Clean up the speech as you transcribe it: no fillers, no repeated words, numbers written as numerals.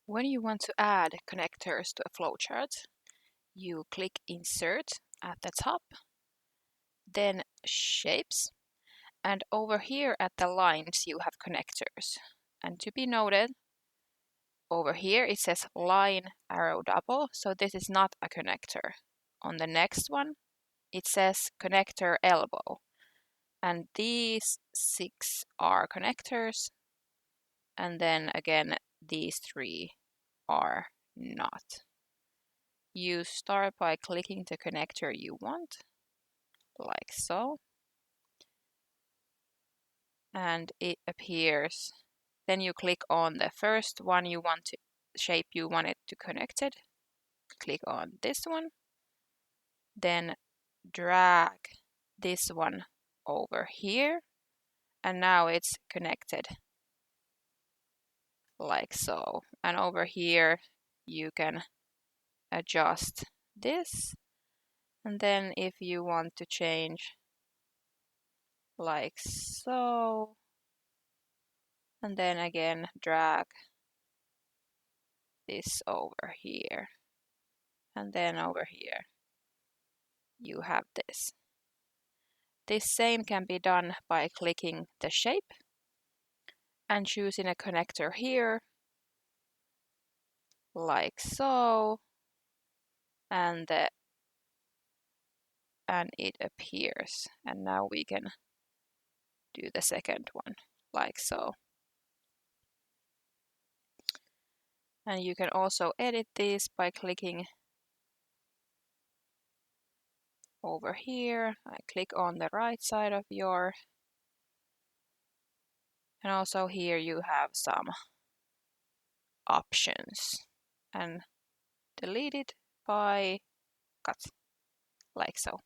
When you want to add connectors to a flowchart, you click Insert at the top, then Shapes, and over here at the lines you have connectors. And to be noted, over here it says line arrow double, so this is not a connector. On the next one, it says connector elbow, and these 6 are connectors, and then again these 3 are not. You start by clicking the connector you want, like so, and it appears. Then you click on the first one you want to shape you want it to connect it. Click on this one, then drag this one over here, and now it's connected like so. And over here you can adjust this, and then if you want to change like so, and then again drag this over here, and then over here you have this. This same can be done by clicking the shape and choosing a connector here, like so, and it appears. And now we can do the second one, like so. And you can also edit this by clicking over here. I click on the right side of your, and also here you have some options, and delete it by cut, like so.